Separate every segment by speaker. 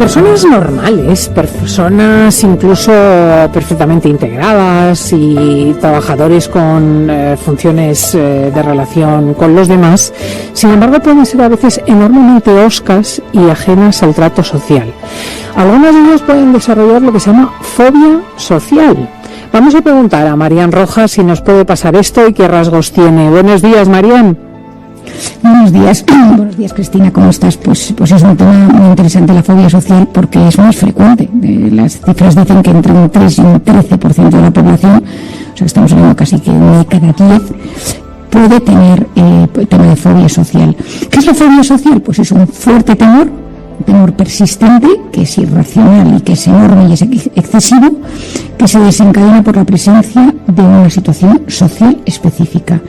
Speaker 1: personas normales, personas incluso perfectamente integradas y trabajadores con funciones de relación con los demás, sin embargo pueden ser a veces enormemente hoscas y ajenas al trato social. Algunos de ellos pueden desarrollar lo que se llama fobia social. Vamos a preguntar a Marian Rojas si nos puede pasar esto y qué rasgos tiene. Buenos días, Marian.
Speaker 2: Buenos días, Cristina, ¿cómo estás? Pues es un tema muy interesante la fobia social porque es más frecuente. Las cifras dicen que entre un 3 y un 13% de la población, o sea, estamos hablando casi que de cada 10, puede tener tema de fobia social. ¿Qué es la fobia social? Pues es un fuerte temor, un temor persistente, que es irracional y que es enorme y es excesivo, que se desencadena por la presencia de una situación social específica.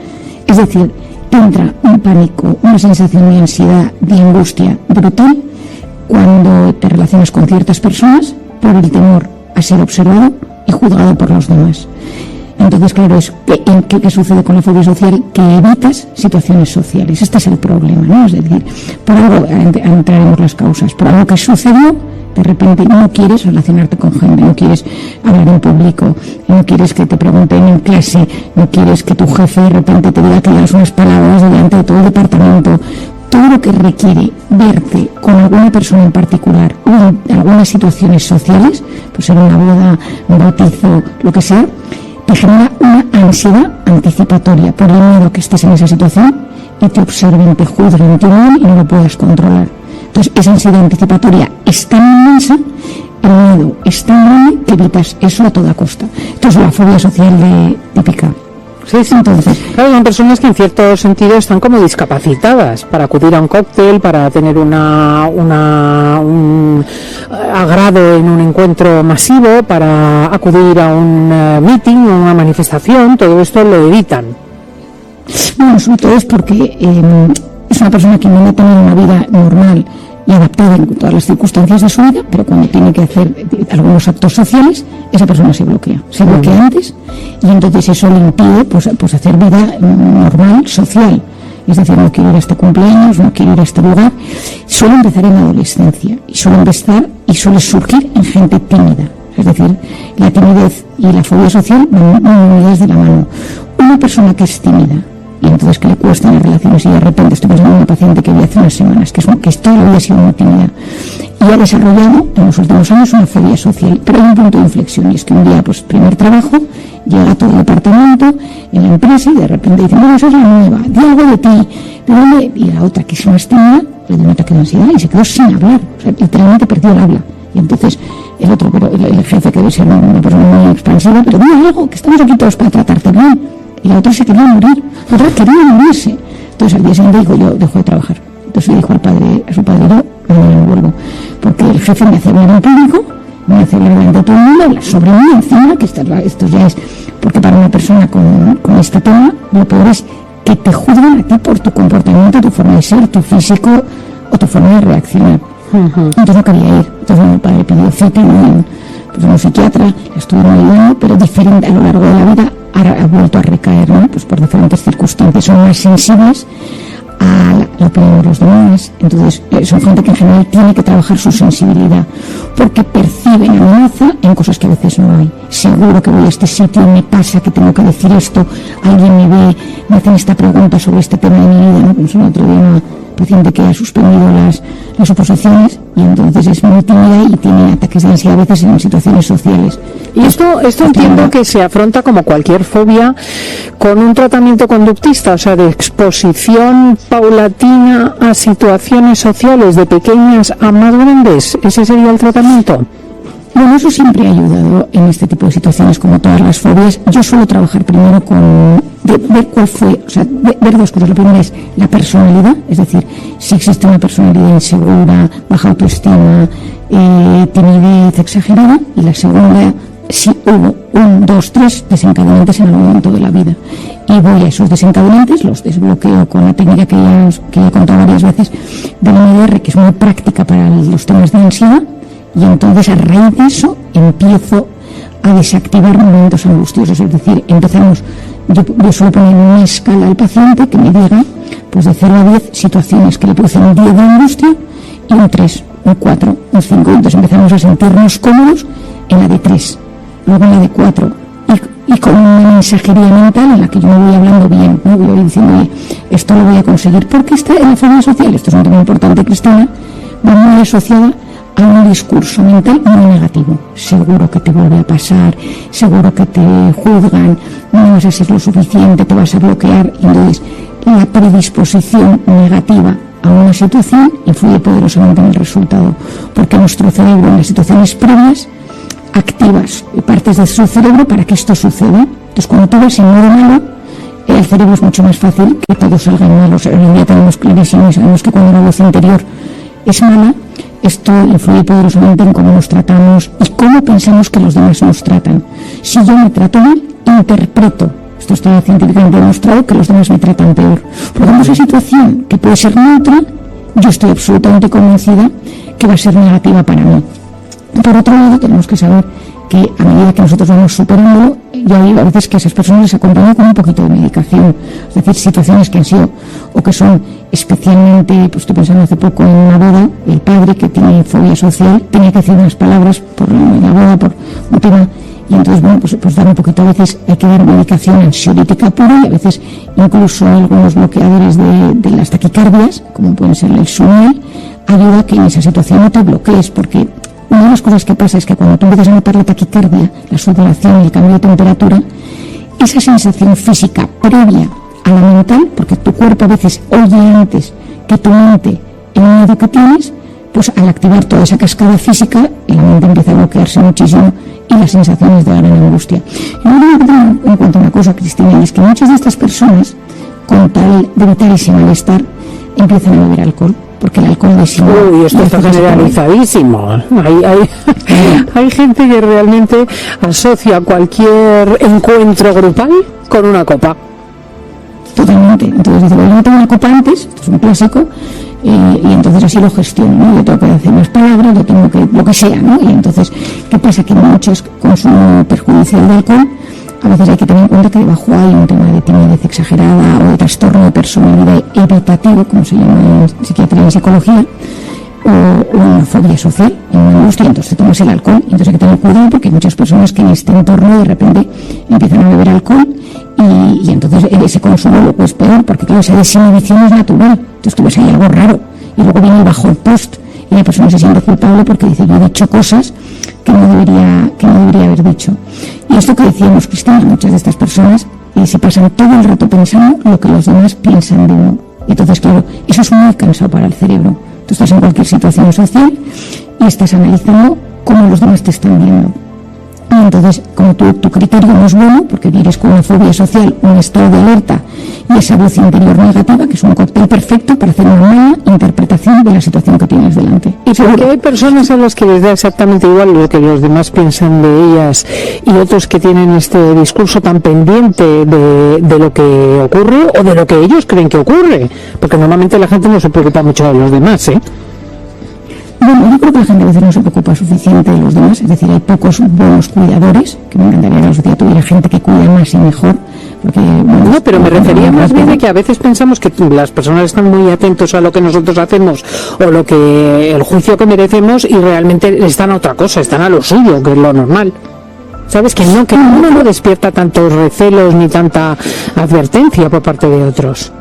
Speaker 2: Es decir, entra un pánico, una sensación de ansiedad, de angustia brutal cuando te relacionas con ciertas personas por el temor a ser observado y juzgado por los demás. Entonces, claro, ¿qué sucede con la fobia social? Que evitas situaciones sociales. Este es el problema, ¿no? Es decir, por algo, entraremos las causas, por algo que sucedió, de repente no quieres relacionarte con gente, no quieres hablar en público, no quieres que te pregunten en clase, no quieres que tu jefe de repente te diga que digas unas palabras delante de todo el departamento. Todo lo que requiere verte con alguna persona en particular o en algunas situaciones sociales, pues en una boda, un bautizo, lo que sea, te genera una ansiedad anticipatoria por el miedo que estés en esa situación y te observen, te juzguen, te humillen y no lo puedas controlar. Entonces, esa ansiedad anticipatoria es tan inmensa, el miedo es tan grande que evitas eso a toda costa. Entonces, la fobia social típica.
Speaker 1: Sí, entonces, claro, son personas que en cierto sentido están como discapacitadas para acudir a un cóctel, para tener un agrado en un encuentro masivo, para acudir a un meeting, una manifestación, todo esto lo evitan.
Speaker 2: Bueno, sobre todo es porque es una persona que no tener una vida normal y adaptada en todas las circunstancias de su vida, pero cuando tiene que hacer algunos actos sociales, esa persona se bloquea antes, y entonces eso le impide pues hacer vida normal, social. Es decir, no quiero ir a este cumpleaños, no quiero ir a este lugar. Suele empezar en la adolescencia y suele surgir en gente tímida. Es decir, la timidez y la fobia social van unidas de la mano. Una persona que es tímida y entonces que le cuestan las relaciones, y de repente estoy pensando en una paciente que vi hace unas semanas que toda la vida ha sido muy tímida y ha desarrollado en los últimos años una fobia social, pero hay un punto de inflexión, y es que un día, pues primer trabajo, llega todo el departamento en la empresa y de repente dice, bueno, esa es la nueva, di algo de ti, y la otra, que es más tímida, le dio un ataque de ansiedad y se quedó sin hablar, o sea, literalmente perdió el habla. Y entonces el otro, pero el jefe, que debe ser una persona muy expansiva, pero di algo, que estamos aquí todos para tratarte bien. Y la otra se quería morir, la otra quería morirse. Entonces al día siguiente dijo, yo dejo de trabajar. Entonces le dijo a su padre, yo mañana no vuelvo, porque el jefe me hace hablar en público, me hace hablar delante de todo el mundo, habla sobre mí encima, que esto ya es, porque para una persona con este tema, lo peor es que te juzgan a ti por tu comportamiento, tu forma de ser, tu físico o tu forma de reaccionar. Entonces no quería ir. Entonces mi padre pidió cita en un psiquiatra, la estuvieron ayudando, pero diferente a lo largo de la vida ha vuelto a recaer, ¿no? Pues por diferentes circunstancias, son más sensibles a la opinión de los demás. Entonces son gente que en general tiene que trabajar su sensibilidad porque perciben amenaza en cosas que a veces no hay. Seguro que voy a este sitio y me pasa que tengo que decir esto, alguien me ve, me hacen esta pregunta sobre este tema de mi vida, ¿no? Como el otro día una paciente que ha suspendido las oposiciones y entonces es muy tímida y tiene ataques de ansiedad a veces en situaciones sociales.
Speaker 1: Y esto entiendo que se afronta como cualquier fobia con un tratamiento conductista, o sea, de exposición paulatina a situaciones sociales de pequeñas a más grandes. ¿Ese sería el tratamiento?
Speaker 2: Bueno, eso siempre ha ayudado en este tipo de situaciones, como todas las fobias. Yo suelo trabajar primero ver cuál fue, o sea, ver dos cosas. La primera es la personalidad, es decir, si existe una personalidad insegura, baja autoestima, timidez exagerada, y la segunda, si hubo 1, 2, 3 desencadenantes en algún momento de la vida. Y voy a esos desencadenantes, los desbloqueo con la técnica que ya he contado varias veces de la MDR, que es muy práctica para los temas de ansiedad. Y entonces a raíz de eso empiezo a desactivar momentos angustiosos, es decir, yo suelo poner una escala al paciente que me diga, pues de 0 a 10 situaciones que le producen un 10 de angustia y un 3, un 4, un 5. Entonces empezamos a sentirnos cómodos en la de 3, luego en la de 4, y con una mensajería mental en la que yo me voy hablando bien, ¿no? Voy diciendo, oye, esto lo voy a conseguir, porque está en la fobia social, esto es un tema importante, Cristina, va muy asociada a un discurso mental muy negativo. Seguro que te vuelve a pasar, seguro que te juzgan, no vas a ser lo suficiente, te vas a bloquear. Y entonces la predisposición negativa a una situación influye poderosamente en el resultado, porque nuestro cerebro en las situaciones previas activas partes de su cerebro para que esto suceda. Entonces cuando tú vas en modo malo, el cerebro es mucho más fácil que todo salga en malo. Hoy en día tenemos clarísimo y sabemos que cuando la voz interior es mala, esto influye poderosamente en cómo nos tratamos y cómo pensamos que los demás nos tratan. Si yo me trato mal, interpreto, esto está científicamente demostrado, que los demás me tratan peor. Por lo tanto, esa situación que puede ser neutra, yo estoy absolutamente convencida que va a ser negativa para mí. Por otro lado, tenemos que saber que a medida que nosotros vamos superándolo, ya hay a veces que a esas personas les acompaña con un poquito de medicación, es decir, situaciones que han sido o que son especialmente, pues estoy pensando hace poco en una boda, el padre que tiene fobia social tenía que decir unas palabras por la boda, por un tema, y entonces, bueno, pues dar un poquito, a veces hay que dar medicación ansiolítica pura, y a veces incluso algunos bloqueadores de las taquicardias, como pueden ser el Sumiel, ayuda a que en esa situación no te bloquees, porque una de las cosas que pasa es que cuando tú empiezas a notar la taquicardia, la sudoración, el cambio de temperatura, esa sensación física previa a la mental, porque tu cuerpo a veces oye antes que tu mente el miedo que tienes, pues al activar toda esa cascada física, la mente empieza a bloquearse muchísimo y las sensaciones de gran angustia. Y luego hay que tener en cuenta una cosa, Cristina, y es que muchas de estas personas, con tal de evitar ese malestar, empiezan a beber alcohol. Porque el alcohol de sí.
Speaker 1: Uy, esto está generalizadísimo. Hay gente que realmente asocia cualquier encuentro grupal con una copa.
Speaker 2: Totalmente. Entonces dice, bueno, yo tengo una copa antes, esto es un clásico, y entonces así lo gestiono, ¿no? Yo tengo que hacer más palabras, yo tengo que, lo que sea, ¿no? Y entonces, ¿qué pasa? Que muchos consumo perjudicial de alcohol, a veces hay que tener en cuenta que debajo hay un tema de timidez exagerada o de trastorno de personalidad evitativo, como se llama en psiquiatría y psicología, o una fobia social, una angustia. Entonces te tomas el alcohol, y entonces hay que tener cuidado porque hay muchas personas que en este entorno de repente empiezan a beber alcohol y entonces ese consumo luego es peor, porque claro, esa desinhibición es natural. Entonces tú ves ahí algo raro y luego viene el bajón post y la persona se siente culpable porque dice, yo he dicho cosas que no debería haber dicho. Y esto que decíamos, Cristina, muchas de estas personas se pasan todo el rato pensando lo que los demás piensan de uno. Y entonces, claro, eso es muy cansado para el cerebro. Tú estás en cualquier situación social y estás analizando cómo los demás te están viendo. Y entonces, como tu criterio no es bueno, porque vienes con una fobia social, un estado de alerta y esa voz interior negativa, que es un cóctel perfecto para hacer una mala interpretación de la situación que tienes delante.
Speaker 1: Y porque hay personas a las que les da exactamente igual lo que los demás piensan de ellas, y otros que tienen este discurso tan pendiente de lo que ocurre o de lo que ellos creen que ocurre, porque normalmente la gente no se preocupa mucho de los demás, ¿eh?
Speaker 2: Bueno, yo creo que la gente a veces no se preocupa suficiente de los demás, es decir, hay pocos buenos cuidadores, que me encantaría que la sociedad tuviera gente que cuide más y mejor, porque... Bueno,
Speaker 1: no, pero me refería más bien a que a veces pensamos que las personas están muy atentos a lo que nosotros hacemos o lo que el juicio que merecemos, y realmente están a otra cosa, están a lo suyo, que es lo normal. ¿Sabes? Que uno no despierta tantos recelos ni tanta advertencia por parte de otros.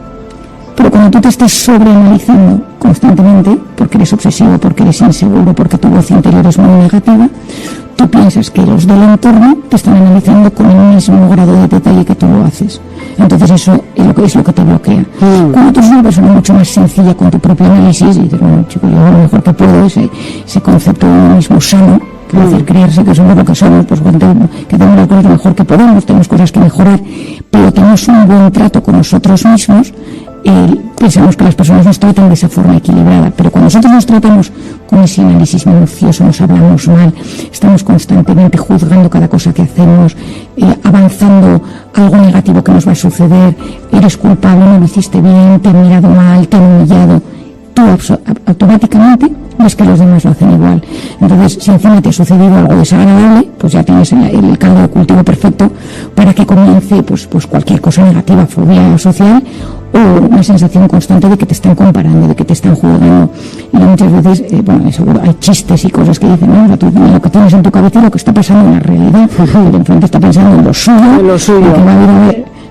Speaker 2: Pero cuando tú te estás sobreanalizando constantemente, porque eres obsesivo, porque eres inseguro, porque tu voz interior es muy negativa, tú piensas que los del entorno te están analizando con el mismo grado de detalle que tú lo haces. Entonces eso es lo que te bloquea. Cuando tú eres una persona mucho más sencilla con tu propio análisis y dices, bueno, chico, yo hago lo mejor que puedo, ese concepto de uno mismo sano, que es decir, creerse que somos lo que somos, pues bueno, que tenemos las cosas lo mejor que podemos, tenemos cosas que mejorar, pero tenemos un buen trato con nosotros mismos. Pensamos que las personas nos tratan de esa forma equilibrada, pero cuando nosotros nos tratamos con ese análisis minucioso, nos hablamos mal, estamos constantemente juzgando cada cosa que hacemos, avanzando algo negativo que nos va a suceder, eres culpable, no lo hiciste bien, te han mirado mal, te han humillado, tú automáticamente ves que los demás lo hacen igual. Entonces, si encima te ha sucedido algo desagradable, pues ya tienes el caldo de cultivo perfecto para que comience pues cualquier cosa negativa, fobia social o una sensación constante de que te están comparando, de que te están juzgando. Y muchas veces, seguro hay chistes y cosas que dicen, no, tú, lo que tienes en tu cabeza y lo que está pasando en la realidad, el de enfrente está pensando en lo suyo,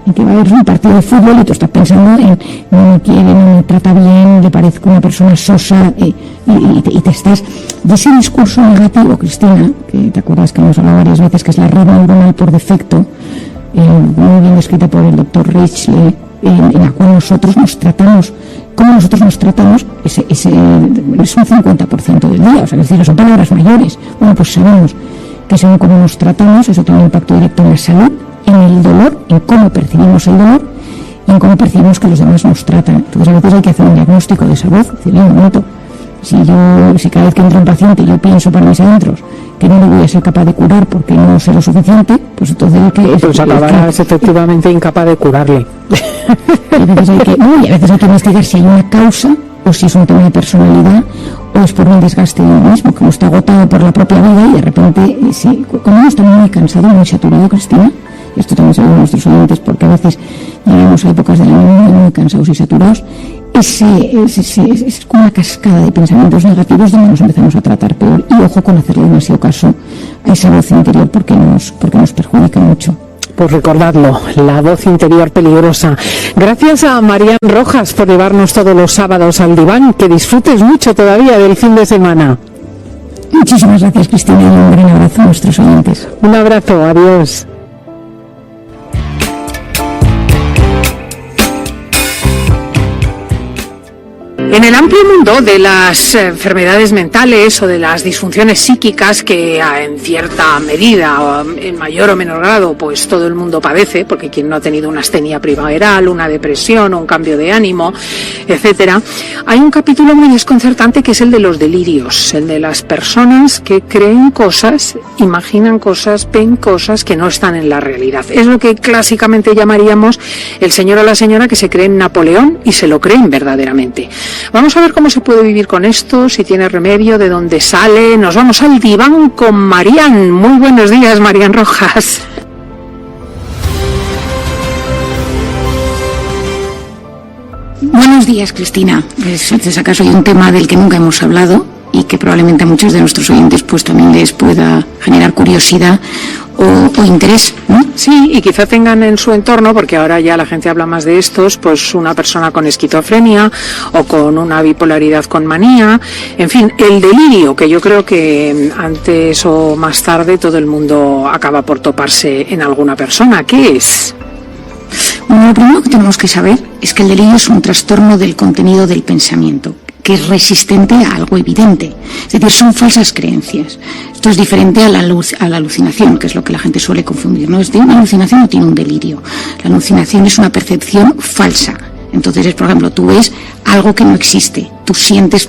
Speaker 2: en que va a haber un partido de fútbol y tú estás pensando en no me quiere, no me trata bien, le parezco una persona sosa, y te estás... De ese discurso negativo, Cristina, que te acuerdas que hemos hablado varias veces, que es la red neuronal por defecto, muy bien descrita por el doctor Richley, en la cual nosotros nos tratamos, como nosotros nos tratamos, es un 50% del día, o sea, es decir, son palabras mayores. Bueno, pues sabemos que según cómo nos tratamos, eso tiene un impacto directo en la salud, en el dolor, en cómo percibimos el dolor y en cómo percibimos que los demás nos tratan. Entonces a veces hay que hacer un diagnóstico de esa voz, decir, un momento, si cada vez que entra un paciente yo pienso para mis adentros que no lo voy a ser capaz de curar porque no sé lo suficiente, pues entonces
Speaker 1: pues acabarás efectivamente incapaz de curarle.
Speaker 2: Y a veces hay que investigar si hay una causa o si es un tema de personalidad o es por un desgaste de uno mismo, que uno está agotado por la propia vida y de repente, cuando uno está muy cansado, muy saturado, Cristina, y esto también saben nuestros oyentes porque a veces llegamos a épocas del año muy cansados y saturados, es como una cascada de pensamientos negativos donde nos empezamos a tratar peor. Y ojo con hacerle demasiado caso a esa voz interior porque nos perjudica mucho.
Speaker 1: Pues recordadlo, la voz interior peligrosa. Gracias a Marian Rojas por llevarnos todos los sábados al diván. Que disfrutes mucho todavía del fin de semana.
Speaker 2: Muchísimas gracias, Cristina, y un gran abrazo a nuestros oyentes.
Speaker 1: Un abrazo, adiós. En el amplio mundo de las enfermedades mentales o de las disfunciones psíquicas que en cierta medida o en mayor o menor grado pues todo el mundo padece, porque quien no ha tenido una astenia primaveral, una depresión o un cambio de ánimo, etcétera, hay un capítulo muy desconcertante que es el de los delirios, el de las personas que creen cosas, imaginan cosas, ven cosas que no están en la realidad. Es lo que clásicamente llamaríamos el señor o la señora que se creen Napoleón y se lo creen verdaderamente. Vamos a ver cómo se puede vivir con esto, si tiene remedio, de dónde sale. Nos vamos al diván con Marian. Muy buenos días, Marian Rojas.
Speaker 3: Buenos días, Cristina. Es acaso hay un tema del que nunca hemos hablado y que probablemente a muchos de nuestros oyentes pues también les pueda generar curiosidad o interés, ¿no?
Speaker 1: Sí, y quizá tengan en su entorno, porque ahora ya la gente habla más de estos, pues una persona con esquizofrenia o con una bipolaridad con manía, en fin, el delirio, que yo creo que antes o más tarde todo el mundo acaba por toparse en alguna persona. ¿Qué es?
Speaker 3: Bueno, lo primero que tenemos que saber es que el delirio es un trastorno del contenido del pensamiento, que es resistente a algo evidente. Es decir, son falsas creencias. Esto es diferente a la alucinación, que es lo que la gente suele confundir, ¿no? Es de una alucinación no tiene un delirio. La alucinación es una percepción falsa. Entonces, por ejemplo, tú ves algo que no existe,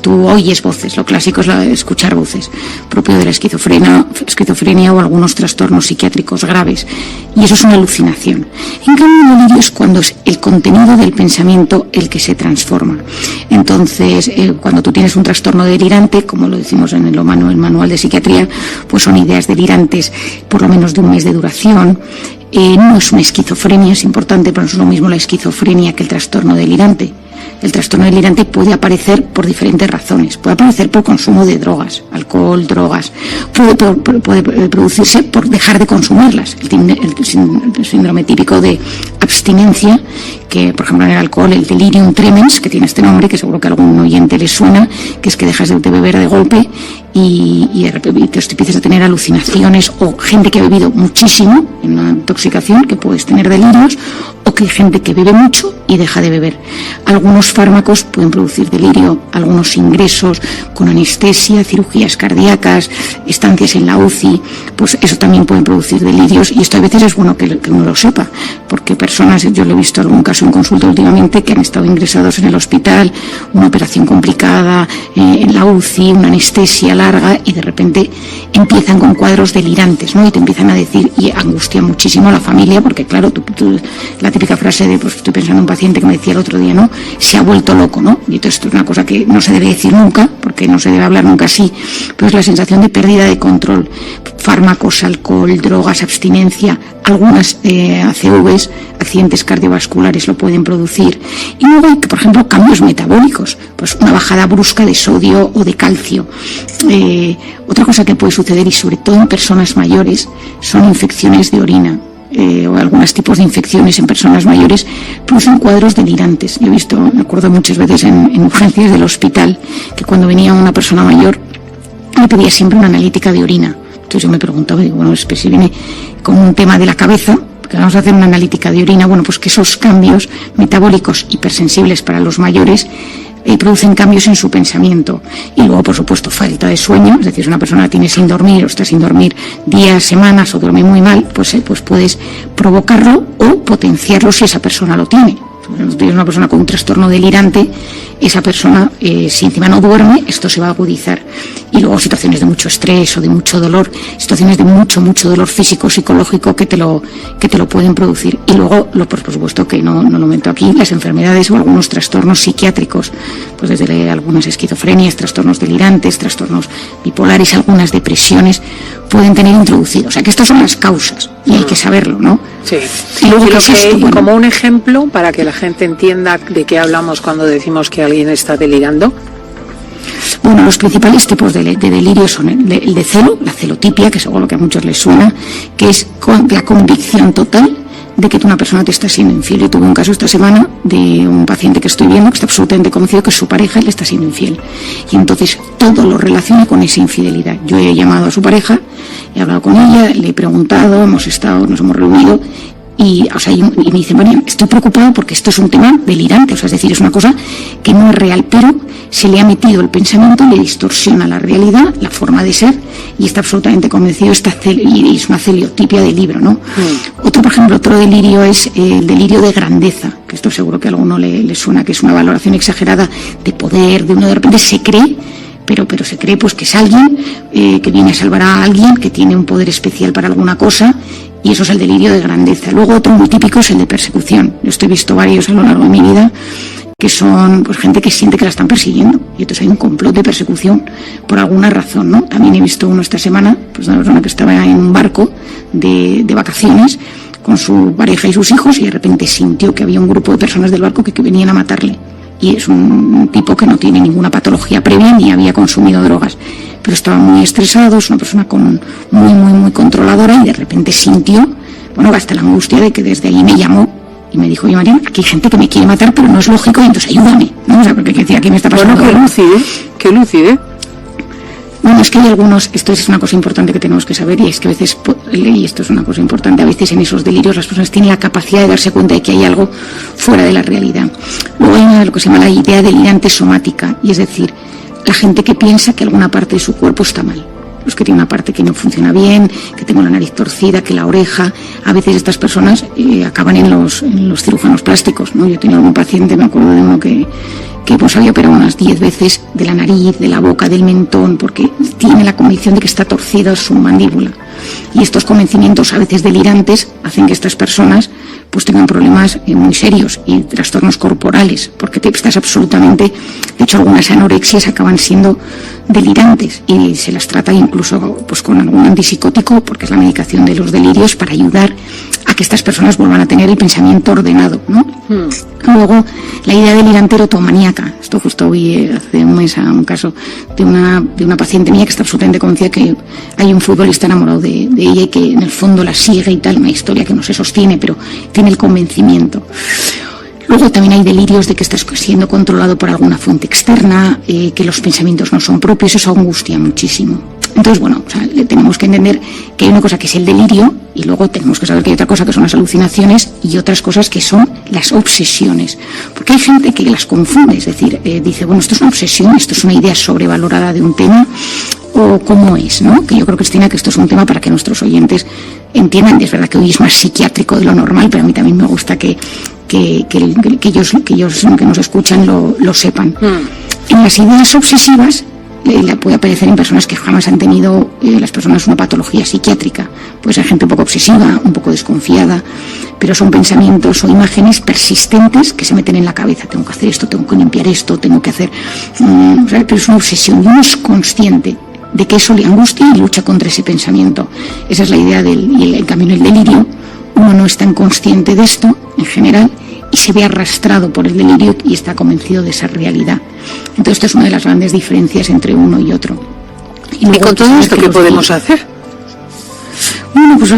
Speaker 3: tú oyes voces, lo clásico es escuchar voces, propio de la esquizofrenia o algunos trastornos psiquiátricos graves, y eso es una alucinación. En cambio, el delirio es cuando es el contenido del pensamiento el que se transforma. Entonces, cuando tú tienes un trastorno delirante, como lo decimos en el manual de psiquiatría, pues son ideas delirantes por lo menos de un mes de duración. No es una esquizofrenia, es importante, pero no es lo mismo la esquizofrenia que el trastorno delirante. El trastorno delirante puede aparecer por diferentes razones. Puede aparecer por consumo de drogas, alcohol, drogas. Puede producirse por dejar de consumirlas. El síndrome típico de abstinencia, que por ejemplo en el alcohol, el delirium tremens, que tiene este nombre, que seguro que a algún oyente le suena, que es que dejas de beber de golpe y de repente te empiezas a tener alucinaciones, o gente que ha bebido muchísimo en una intoxicación, que puedes tener delirios, o que hay gente que bebe mucho y deja de beber. Algunos fármacos pueden producir delirio, algunos ingresos con anestesia, cirugías cardíacas, estancias en la UCI, pues eso también pueden producir delirios, y esto a veces es bueno que uno lo sepa, porque personas, yo lo he visto algún caso en consulta últimamente, que han estado ingresados en el hospital, una operación complicada, en la UCI, una anestesia larga, y de repente empiezan con cuadros delirantes, ¿no? Y te empiezan a decir, y angustia muchísimo a la familia, porque claro, la típica frase de, pues estoy pensando en un paciente que me decía el otro día, ¿no? Se ha vuelto loco, ¿no? Y entonces esto es una cosa que no se debe decir nunca, porque no se debe hablar nunca así, pero es la sensación de pérdida de control. Fármacos, alcohol, drogas, abstinencia, algunas ACVs, accidentes cardiovasculares lo pueden producir. Y luego hay, por ejemplo, cambios metabólicos, pues una bajada brusca de sodio o de calcio. Otra cosa que puede suceder, y sobre todo en personas mayores, son infecciones de orina. O algunos tipos de infecciones en personas mayores producen cuadros delirantes. Yo he visto, me acuerdo muchas veces en urgencias del hospital, que cuando venía una persona mayor le pedía siempre una analítica de orina. Entonces yo me preguntaba, digo, bueno, si viene con un tema de la cabeza, que vamos a hacer una analítica de orina, bueno, pues que esos cambios metabólicos hipersensibles para los mayores producen cambios en su pensamiento. Y luego, por supuesto, falta de sueño, es decir, si una persona tiene sin dormir o está sin dormir días, semanas o duerme muy mal, pues puedes provocarlo o potenciarlo si esa persona lo tiene. Si tienes una persona con un trastorno delirante, esa persona, si encima no duerme, esto se va a agudizar. Y luego situaciones de mucho estrés o de mucho dolor, situaciones de mucho dolor físico, psicológico que te lo pueden producir. Y luego, por supuesto que no lo meto aquí, las enfermedades o algunos trastornos psiquiátricos, pues desde algunas esquizofrenias, trastornos delirantes, trastornos bipolares, algunas depresiones pueden tener introducido. O sea que estas son las causas y hay que saberlo, ¿no?
Speaker 1: Sí.
Speaker 3: Y luego,
Speaker 1: bueno, como un ejemplo para que la gente entienda de qué hablamos cuando decimos que alguien está delirando.
Speaker 3: Bueno, los principales tipos de delirio son el de celo, la celotipia, que seguro que a muchos les suena, que es la convicción total de que una persona te está siendo infiel. Yo tuve un caso esta semana de un paciente que estoy viendo que está absolutamente convencido que su pareja le está siendo infiel. Y entonces todo lo relaciona con esa infidelidad. Yo he llamado a su pareja, he hablado con ella, le he preguntado, nos hemos reunido. Y me dice, María, estoy preocupado porque esto es un tema delirante, es decir, es una cosa que no es real, pero se le ha metido el pensamiento, le distorsiona la realidad, la forma de ser, y está absolutamente convencido, y es una celiotipia del libro, ¿no? Otro delirio es el delirio de grandeza, que esto seguro que a alguno le suena, que es una valoración exagerada de poder, de uno de repente se cree, pero se cree pues que es alguien que viene a salvar a alguien, que tiene un poder especial para alguna cosa. Y eso es el delirio de grandeza. Luego otro muy típico es el de persecución. Yo he visto varios a lo largo de mi vida que son pues gente que siente que la están persiguiendo. Y entonces hay un complot de persecución por alguna razón, ¿no? También he visto uno esta semana, pues una persona que estaba en un barco de vacaciones con su pareja y sus hijos y de repente sintió que había un grupo de personas del barco que venían a matarle. Y es un tipo que no tiene ninguna patología previa ni había consumido drogas. Pero estaba muy estresado, es una persona muy controladora y de repente sintió, hasta la angustia de que desde ahí me llamó y me dijo, oye María, aquí hay gente que me quiere matar, pero no es lógico, y entonces ayúdame, ¿no? O sea, porque decía, ¿qué me está pasando?
Speaker 1: Bueno, qué lúcido.
Speaker 3: Bueno, es que hay algunos, esto es una cosa importante que tenemos que saber, y es que a veces, y esto es una cosa importante, a veces en esos delirios las personas tienen la capacidad de darse cuenta de que hay algo fuera de la realidad. Luego hay lo que se llama la idea delirante somática, y es decir, la gente que piensa que alguna parte de su cuerpo está mal. Pues que tiene una parte que no funciona bien, que tengo la nariz torcida, que la oreja. A veces estas personas acaban en los cirujanos plásticos, ¿no? Yo tenía algún paciente, me acuerdo de uno que pues había operado unas 10 veces de la nariz, de la boca, del mentón, porque tiene la convicción de que está torcida su mandíbula. Y estos convencimientos, a veces delirantes, hacen que estas personas pues tengan problemas muy serios y trastornos corporales, porque te estás absolutamente... De hecho, algunas anorexias acaban siendo delirantes y se las trata incluso pues con algún antipsicótico, porque es la medicación de los delirios, para ayudar a que estas personas vuelvan a tener el pensamiento ordenado, ¿no? Luego, la idea delirante erotomaníaca. Esto justo vi hace un mes a un caso de una paciente mía que está absolutamente convencida que hay un futbolista enamorado de ella y que en el fondo la sigue y tal, una historia que no se sostiene, pero tiene el convencimiento. Luego también hay delirios de que estás siendo controlado por alguna fuente externa, que los pensamientos no son propios, eso angustia muchísimo. Entonces, tenemos que entender que hay una cosa que es el delirio y luego tenemos que saber que hay otra cosa que son las alucinaciones y otras cosas que son las obsesiones. Porque hay gente que las confunde, es decir, dice, esto es una obsesión, esto es una idea sobrevalorada de un tema, o cómo es, ¿no? Que yo creo, Cristina, que esto es un tema para que nuestros oyentes entiendan. Es verdad que hoy es más psiquiátrico de lo normal, pero a mí también me gusta que ellos que nos escuchan lo sepan. En las ideas obsesivas puede aparecer en personas que jamás han tenido las personas una patología psiquiátrica. Puede ser gente un poco obsesiva, un poco desconfiada, pero son pensamientos o imágenes persistentes que se meten en la cabeza. Tengo que hacer esto, tengo que limpiar esto, tengo que hacer... pero es una obsesión y uno es consciente de que eso le angustia y lucha contra ese pensamiento. Esa es la idea en cambio en el delirio uno no es tan consciente de esto en general y se ve arrastrado por el delirio y está convencido de esa realidad. Entonces esta es una de las grandes diferencias entre uno y otro.
Speaker 1: ¿Y con todo esto qué podemos hacer?
Speaker 3: Bueno, pues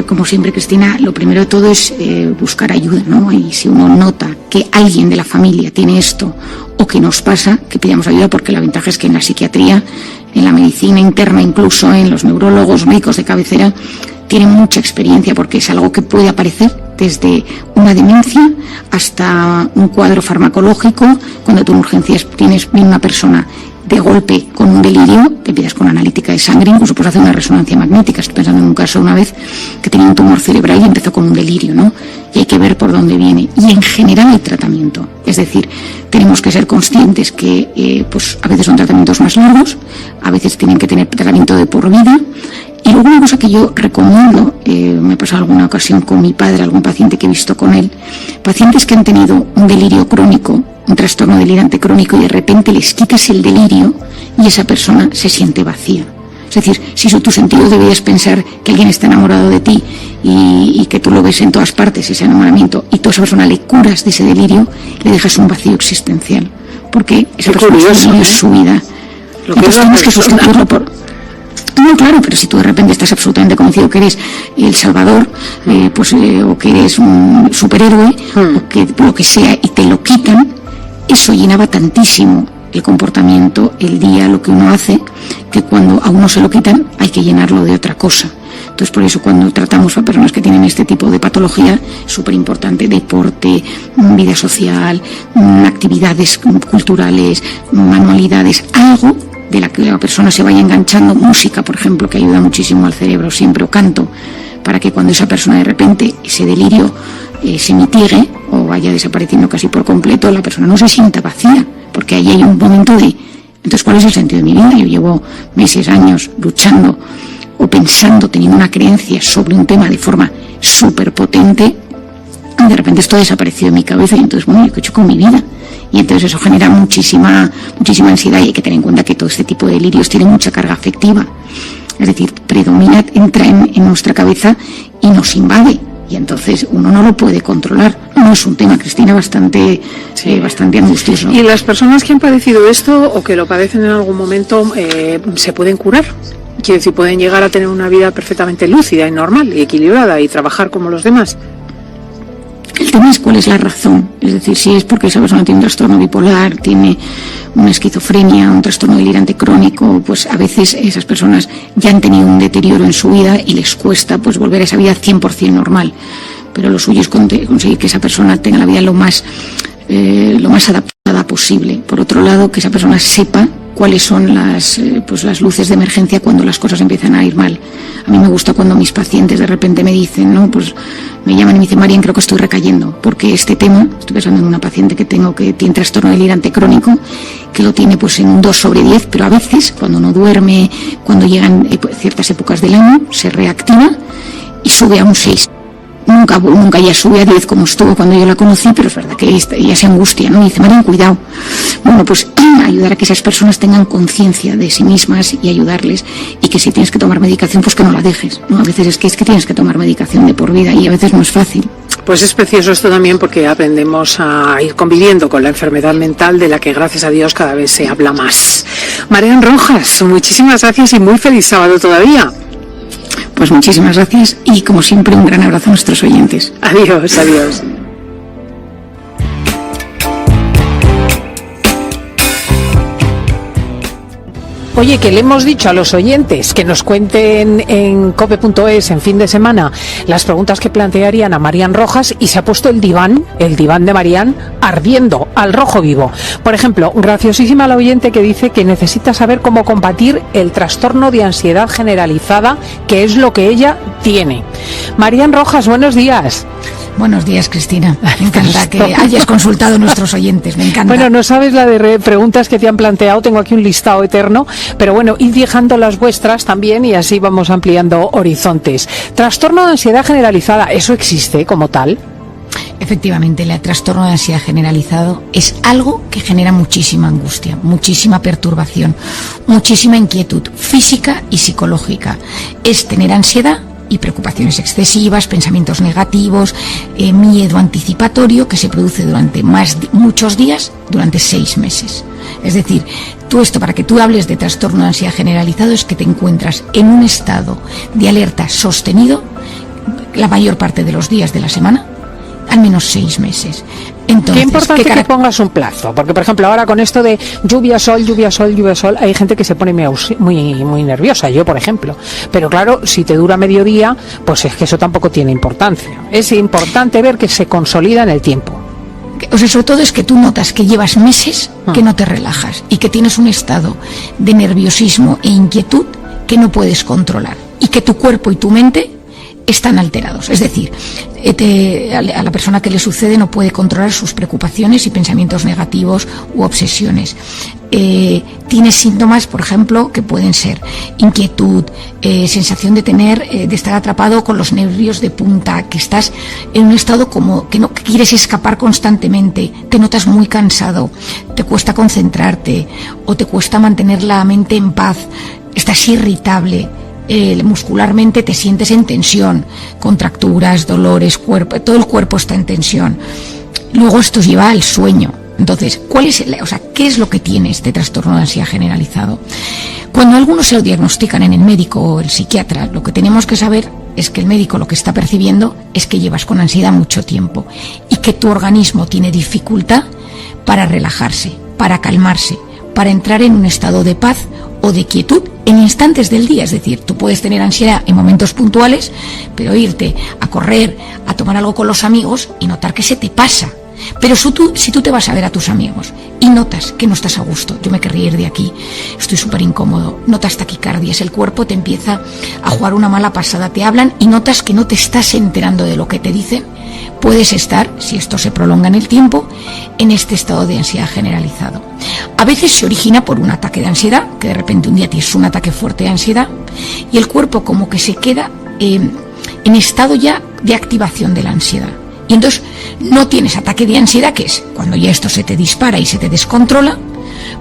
Speaker 3: como siempre, Cristina, lo primero de todo es buscar ayuda, ¿no? Y si uno nota que alguien de la familia tiene esto o que nos pasa, que pidamos ayuda, porque la ventaja es que en la psiquiatría, en la medicina interna, incluso en los neurólogos, médicos de cabecera, tienen mucha experiencia porque es algo que puede aparecer desde una demencia hasta un cuadro farmacológico. Cuando tú en urgencias viene una persona de golpe con un delirio, te empiezas con analítica de sangre, incluso puedes hacer una resonancia magnética. Estoy pensando en un caso una vez que tenía un tumor cerebral y empezó con un delirio, ¿no? Y hay que ver por dónde viene. Y en general hay tratamiento. Es decir, tenemos que ser conscientes que pues a veces son tratamientos más largos, a veces tienen que tener tratamiento de por vida. Y luego una cosa que yo recomiendo, me ha pasado alguna ocasión con mi padre, algún paciente que he visto con él, pacientes que han tenido un delirio crónico, un trastorno delirante crónico, y de repente les quitas el delirio y esa persona se siente vacía. Es decir, si tu sentido deberías pensar que alguien está enamorado de ti y que tú lo ves en todas partes, ese enamoramiento, y tú a esa persona le curas de ese delirio, le dejas un vacío existencial, porque esa persona no es su vida. Entonces tenemos que sustituirlo por... No, claro, pero si tú de repente estás absolutamente convencido que eres el salvador, o que eres un superhéroe, o que lo que sea, y te lo quitan, eso llenaba tantísimo el comportamiento, el día, lo que uno hace, que cuando a uno se lo quitan hay que llenarlo de otra cosa. Entonces, por eso cuando tratamos a personas que tienen este tipo de patología, es súper importante deporte, vida social, actividades culturales, manualidades, algo de la que la persona se vaya enganchando. Música, por ejemplo, que ayuda muchísimo al cerebro siempre, o canto, para que cuando esa persona de repente ese delirio se mitigue o vaya desapareciendo casi por completo, la persona no se sienta vacía, porque ahí hay un momento de, entonces, ¿cuál es el sentido de mi vida? Yo llevo meses, años luchando o pensando, teniendo una creencia sobre un tema de forma súper potente, y de repente esto ha desaparecido de mi cabeza, y entonces, bueno, ¿yo qué he hecho con mi vida? Y entonces eso genera muchísima ansiedad, y hay que tener en cuenta que todo este tipo de delirios tiene mucha carga afectiva. Es decir, predomina, entra en nuestra cabeza y nos invade. Y entonces uno no lo puede controlar. No es un tema, Cristina, bastante angustioso.
Speaker 1: ¿Y las personas que han padecido esto o que lo padecen en algún momento se pueden curar? Quiero decir, pueden llegar a tener una vida perfectamente lúcida y normal y equilibrada y trabajar como los demás.
Speaker 3: El tema es cuál es la razón. Es decir, si es porque esa persona tiene un trastorno bipolar, tiene una esquizofrenia, un trastorno delirante crónico, pues a veces esas personas ya han tenido un deterioro en su vida y les cuesta pues volver a esa vida 100% normal. Pero lo suyo es conseguir que esa persona tenga la vida lo más adaptada posible. Por otro lado, que esa persona sepa cuáles son las luces de emergencia cuando las cosas empiezan a ir mal. A mí me gusta cuando mis pacientes de repente me dicen, ¿no? Pues me llaman y me dicen, Marian, creo que estoy recayendo, porque este tema, estoy pensando en una paciente que tengo que tiene trastorno delirante crónico, que lo tiene pues en un 2/10, pero a veces cuando no duerme, cuando llegan ciertas épocas del año, se reactiva y sube a un 6. Nunca ya sube a 10 como estuvo cuando yo la conocí, pero es verdad que ella se angustia, ¿no? Y dice, Marian, cuidado. Bueno, pues ayudar a que esas personas tengan conciencia de sí mismas y ayudarles, y que si tienes que tomar medicación, pues que no la dejes, ¿no? A veces es que tienes que tomar medicación de por vida y a veces no es fácil.
Speaker 1: Pues es precioso esto también, porque aprendemos a ir conviviendo con la enfermedad mental, de la que gracias a Dios cada vez se habla más. Marian Rojas, muchísimas gracias y muy feliz sábado todavía.
Speaker 3: Pues muchísimas gracias y, como siempre, un gran abrazo a nuestros oyentes.
Speaker 1: Adiós, adiós. Oye, que le hemos dicho a los oyentes que nos cuenten en cope.es en fin de semana las preguntas que plantearían a Marian Rojas, y se ha puesto el diván de Marian ardiendo al rojo vivo. Por ejemplo, graciosísima la oyente que dice que necesita saber cómo combatir el trastorno de ansiedad generalizada, que es lo que ella tiene. Marian Rojas, buenos días.
Speaker 3: Buenos días, Cristina. Me encanta que hayas consultado a nuestros oyentes, me encanta.
Speaker 1: Bueno, no sabes la de preguntas que te han planteado, tengo aquí un listado eterno, pero bueno, id dejando las vuestras también y así vamos ampliando horizontes. Trastorno de ansiedad generalizada, ¿eso existe como tal?
Speaker 3: Efectivamente, el trastorno de ansiedad generalizado es algo que genera muchísima angustia, muchísima perturbación, muchísima inquietud física y psicológica. Es tener ansiedad y preocupaciones excesivas, pensamientos negativos, miedo anticipatorio que se produce durante muchos días, durante 6 meses. Es decir, para que tú hables de trastorno de ansiedad generalizado es que te encuentras en un estado de alerta sostenido la mayor parte de los días de la semana, al menos 6 meses. Entonces,
Speaker 1: qué importante que pongas un plazo, porque por ejemplo ahora con esto de lluvia, sol, hay gente que se pone muy nerviosa, yo por ejemplo, pero claro, si te dura mediodía, pues es que eso tampoco tiene importancia. Es importante ver que se consolida en el tiempo.
Speaker 3: O sea, sobre todo es que tú notas que llevas meses que no te relajas y que tienes un estado de nerviosismo e inquietud que no puedes controlar y que tu cuerpo y tu mente están alterados. Es decir, a la persona que le sucede no puede controlar sus preocupaciones y pensamientos negativos u obsesiones. Tiene síntomas, por ejemplo, que pueden ser inquietud, sensación de estar atrapado con los nervios de punta, que estás en un estado como que quieres escapar constantemente, te notas muy cansado, te cuesta concentrarte o te cuesta mantener la mente en paz, estás irritable. Muscularmente te sientes en tensión, contracturas, dolores, todo el cuerpo está en tensión. Luego esto lleva al sueño. Entonces, ¿qué es lo que tiene este trastorno de ansiedad generalizado? Cuando algunos se lo diagnostican en el médico o el psiquiatra, lo que tenemos que saber es que el médico lo que está percibiendo es que llevas con ansiedad mucho tiempo y que tu organismo tiene dificultad para relajarse, para calmarse, para entrar en un estado de paz o de quietud en instantes del día. Es decir, tú puedes tener ansiedad en momentos puntuales, pero irte a correr, a tomar algo con los amigos y notar que se te pasa. Pero si tú te vas a ver a tus amigos y notas que no estás a gusto, yo me querría ir de aquí, estoy súper incómodo, notas taquicardias, el cuerpo te empieza a jugar una mala pasada, te hablan y notas que no te estás enterando de lo que te dicen, puedes estar, si esto se prolonga en el tiempo, en este estado de ansiedad generalizado. A veces se origina por un ataque de ansiedad, que de repente un día tienes un ataque fuerte de ansiedad y el cuerpo como que se queda en estado ya de activación de la ansiedad. Y entonces no tienes ataque de ansiedad, que es cuando ya esto se te dispara y se te descontrola,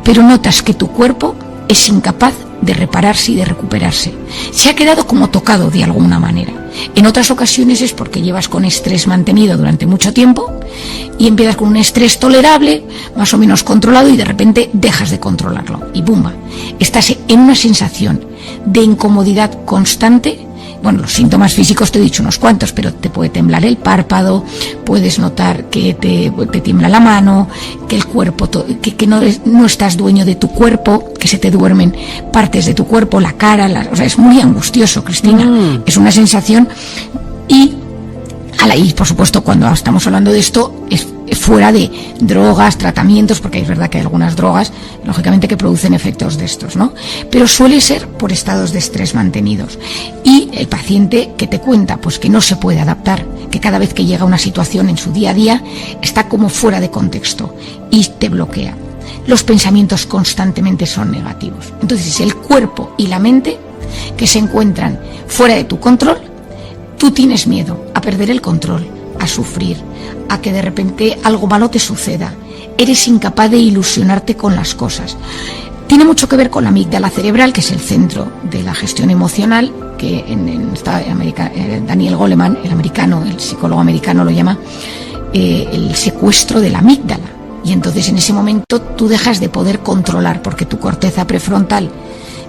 Speaker 3: pero notas que tu cuerpo es incapaz de repararse y de recuperarse. Se ha quedado como tocado de alguna manera. En otras ocasiones es porque llevas con estrés mantenido durante mucho tiempo y empiezas con un estrés tolerable, más o menos controlado, y de repente dejas de controlarlo y ¡bumba! Estás en una sensación de incomodidad constante. Bueno, los síntomas físicos te he dicho unos cuantos, pero te puede temblar el párpado, puedes notar que te tiembla la mano, que el cuerpo, que no estás dueño de tu cuerpo, que se te duermen partes de tu cuerpo, la cara, o sea, es muy angustioso, Cristina. Es una sensación y por supuesto cuando estamos hablando de esto es fuera de drogas, tratamientos, porque es verdad que hay algunas drogas, lógicamente, que producen efectos de estos, ¿no? Pero suele ser por estados de estrés mantenidos. Y el paciente que te cuenta, pues que no se puede adaptar, que cada vez que llega a una situación en su día a día, está como fuera de contexto y te bloquea. Los pensamientos constantemente son negativos. Entonces, el cuerpo y la mente que se encuentran fuera de tu control, tú tienes miedo a perder el control, a sufrir, a que de repente algo malo te suceda. Eres incapaz de ilusionarte con las cosas. Tiene mucho que ver con la amígdala cerebral, que es el centro de la gestión emocional, que Daniel Goleman, el psicólogo americano, lo llama el secuestro de la amígdala. Y entonces en ese momento tú dejas de poder controlar, porque tu corteza prefrontal,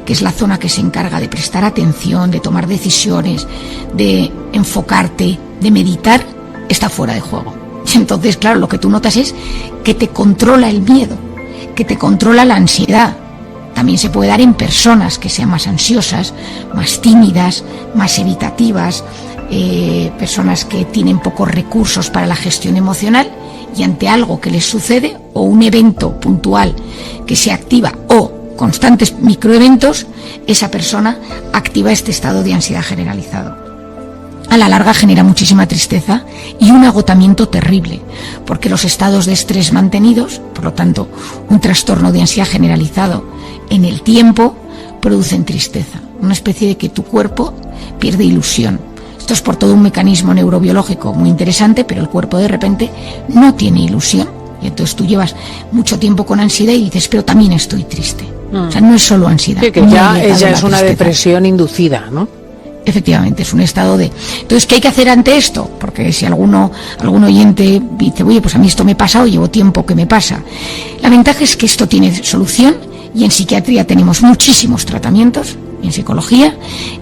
Speaker 3: que es la zona que se encarga de prestar atención, de tomar decisiones, de enfocarte, de meditar, está fuera de juego. Y entonces, claro, lo que tú notas es que te controla el miedo, que te controla la ansiedad. También se puede dar en personas que sean más ansiosas, más tímidas, más evitativas, personas que tienen pocos recursos para la gestión emocional, y ante algo que les sucede o un evento puntual que se activa o constantes microeventos, esa persona activa este estado de ansiedad generalizado. a la larga genera muchísima tristeza y un agotamiento terrible, porque los estados de estrés mantenidos, por lo tanto, un trastorno de ansiedad generalizado en el tiempo, producen tristeza, una especie de que tu cuerpo pierde ilusión. Esto es por todo un mecanismo neurobiológico muy interesante, pero el cuerpo de repente no tiene ilusión. Y entonces tú llevas mucho tiempo con ansiedad y dices, pero también estoy triste. O sea, no es solo ansiedad.
Speaker 1: Sí, que ya es una depresión inducida, ¿no?
Speaker 3: Efectivamente, es un estado de... Entonces, ¿qué hay que hacer ante esto? Porque si algún oyente dice, oye, pues a mí esto me pasa o llevo tiempo que me pasa. La ventaja es que esto tiene solución y en psiquiatría tenemos muchísimos tratamientos, y en psicología,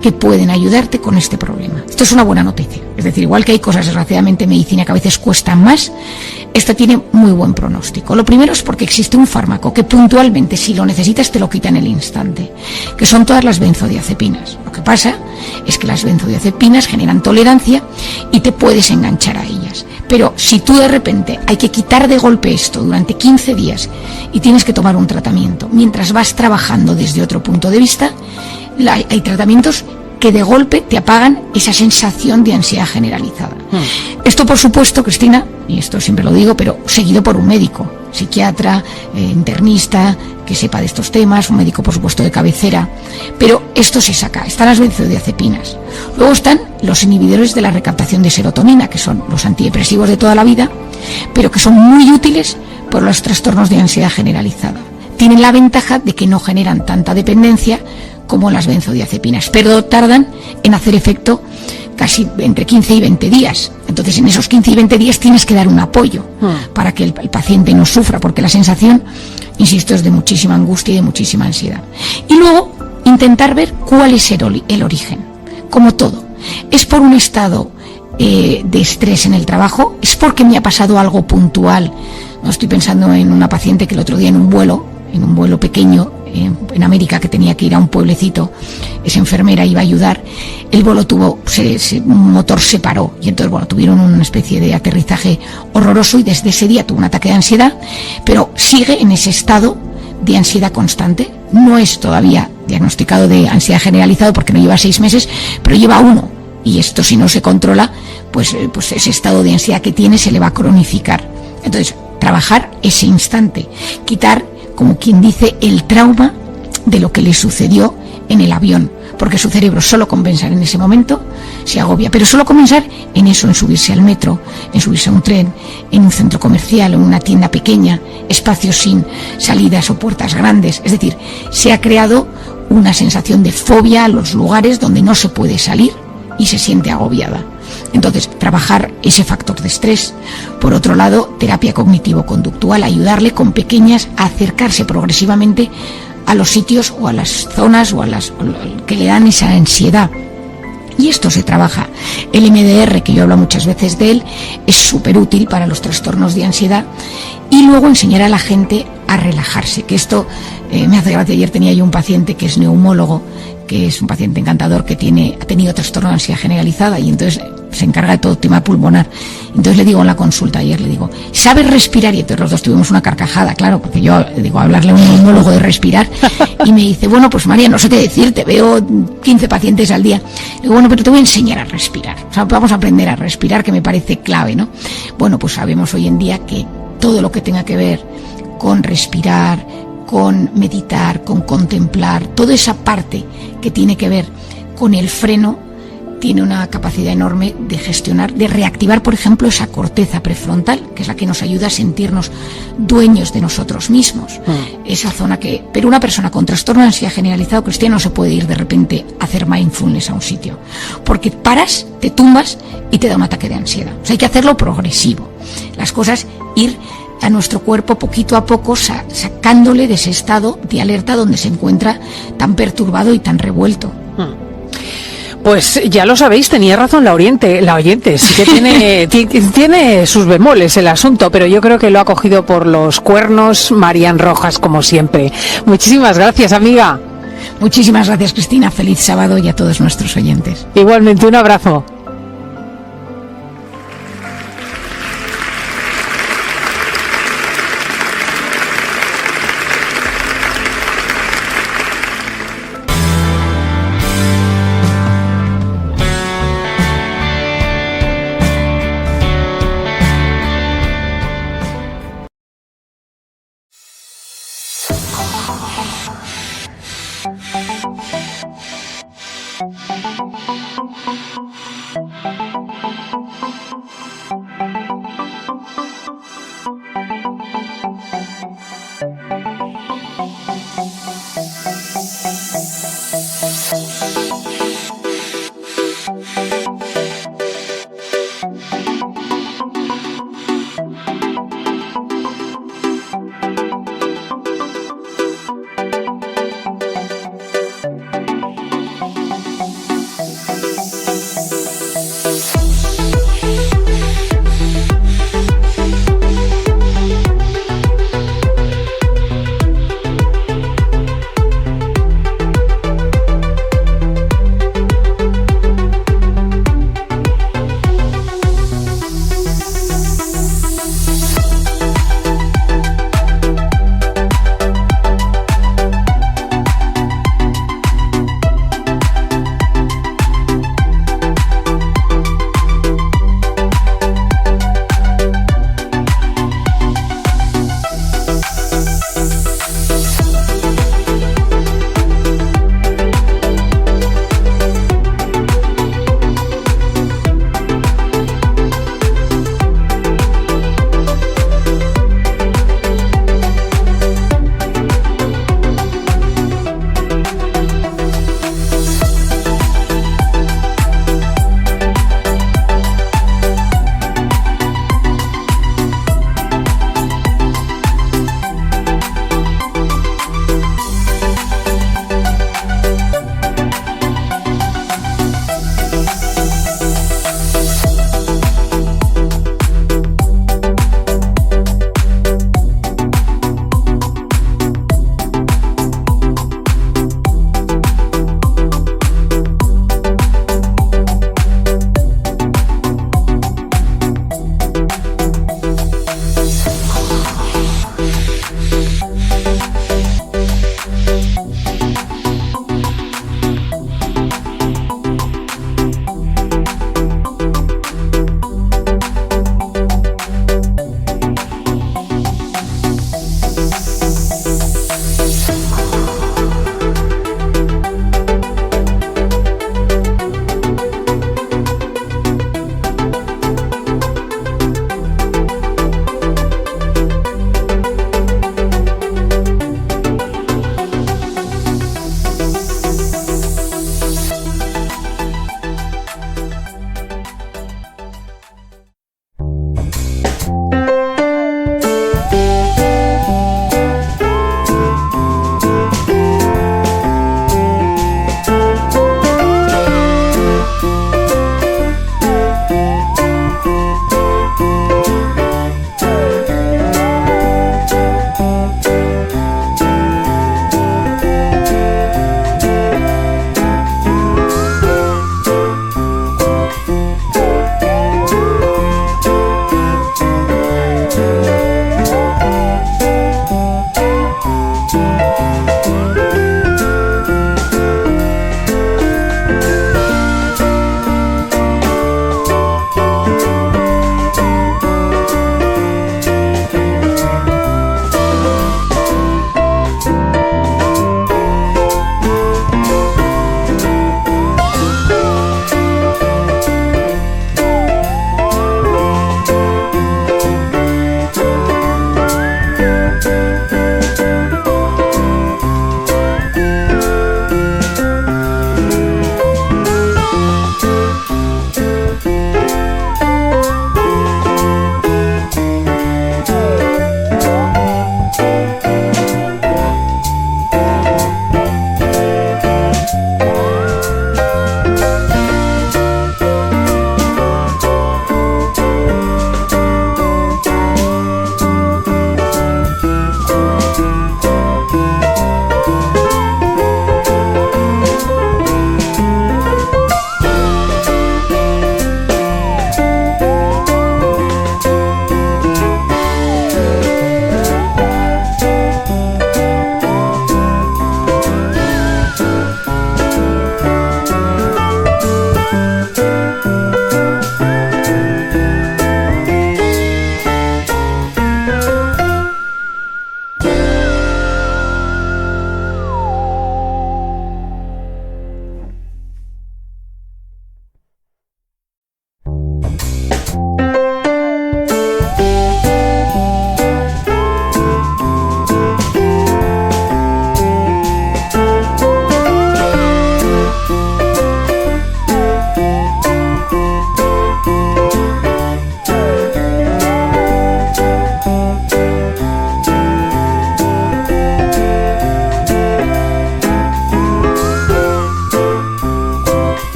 Speaker 3: que pueden ayudarte con este problema. Esto es una buena noticia. Es decir, igual que hay cosas desgraciadamente en medicina que a veces cuestan más, esto tiene muy buen pronóstico. Lo primero es porque existe un fármaco que puntualmente, si lo necesitas, te lo quita en el instante, que son todas las benzodiazepinas. Lo que pasa es que las benzodiazepinas generan tolerancia y te puedes enganchar a ellas. Pero si tú de repente hay que quitar de golpe esto durante 15 días y tienes que tomar un tratamiento mientras vas trabajando desde otro punto de vista, hay tratamientos que de golpe te apagan esa sensación de ansiedad generalizada. Esto, por supuesto, Cristina, y esto siempre lo digo, pero seguido por un médico, psiquiatra, internista, que sepa de estos temas, un médico, por supuesto, de cabecera, pero esto se saca. Están las benzodiazepinas. Luego están los inhibidores de la recaptación de serotonina, que son los antidepresivos de toda la vida, pero que son muy útiles por los trastornos de ansiedad generalizada. Tienen la ventaja de que no generan tanta dependencia como las benzodiazepinas, pero tardan en hacer efecto casi entre 15 y 20 días. Entonces, en esos 15 y 20 días tienes que dar un apoyo para que el paciente no sufra, porque la sensación, insisto, es de muchísima angustia y de muchísima ansiedad. Y luego, intentar ver cuál es el origen. Como todo, ¿es por un estado de estrés en el trabajo? ¿Es porque me ha pasado algo puntual? No, estoy pensando en una paciente que el otro día en un vuelo pequeño en América, que tenía que ir a un pueblecito, esa enfermera iba a ayudar, el vuelo un motor se paró y entonces tuvieron una especie de aterrizaje horroroso y desde ese día tuvo un ataque de ansiedad, pero sigue en ese estado de ansiedad constante. No es todavía diagnosticado de ansiedad generalizado porque no lleva 6 meses, pero lleva 1, y esto, si no se controla, pues ese estado de ansiedad que tiene se le va a cronificar. Entonces, trabajar ese instante, quitar, como quien dice, el trauma de lo que le sucedió en el avión, porque su cerebro solo con pensar en ese momento se agobia, pero solo con pensar en eso, en subirse al metro, en subirse a un tren, en un centro comercial, en una tienda pequeña, espacios sin salidas o puertas grandes, es decir, se ha creado una sensación de fobia a los lugares donde no se puede salir y se siente agobiada. Entonces, trabajar ese factor de estrés. Por otro lado, terapia cognitivo-conductual, ayudarle con pequeñas a acercarse progresivamente a los sitios o a las zonas o que le dan esa ansiedad. Y esto se trabaja. El MDR, que yo hablo muchas veces de él, es súper útil para los trastornos de ansiedad. Y luego enseñar a la gente a relajarse, que esto me hace gracia. Ayer tenía yo un paciente que es neumólogo, que es un paciente encantador que ha tenido trastorno de ansiedad generalizada y entonces se encarga de todo tema pulmonar. Entonces le digo en la consulta ayer, le digo, ¿sabes respirar? Y entonces los dos tuvimos una carcajada, claro, porque yo digo, hablarle a un neumólogo de respirar, y me dice, bueno, pues María, no sé qué decirte, veo 15 pacientes al día. Le digo, bueno, pero te voy a enseñar a respirar, o sea, vamos a aprender a respirar, que me parece clave, ¿no? Bueno, pues sabemos hoy en día que todo lo que tenga que ver con respirar, con meditar, con contemplar, toda esa parte que tiene que ver con el freno, tiene una capacidad enorme de gestionar, de reactivar, por ejemplo, esa corteza prefrontal, que es la que nos ayuda a sentirnos dueños de nosotros mismos. Esa zona pero una persona con trastorno de ansiedad generalizado, Cristina, no se puede ir de repente a hacer mindfulness a un sitio, porque paras, te tumbas y te da un ataque de ansiedad. O sea, hay que hacerlo progresivo. Las cosas, ir a nuestro cuerpo poquito a poco, sacándole de ese estado de alerta donde se encuentra tan perturbado y tan revuelto.
Speaker 1: Pues ya lo sabéis, tenía razón la oyente, sí que tiene sus bemoles el asunto, pero yo creo que lo ha cogido por los cuernos Marian Rojas, como siempre. Muchísimas gracias, amiga.
Speaker 3: Muchísimas gracias, Cristina. Feliz sábado y a todos nuestros oyentes.
Speaker 1: Igualmente, un abrazo.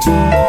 Speaker 4: Thank you.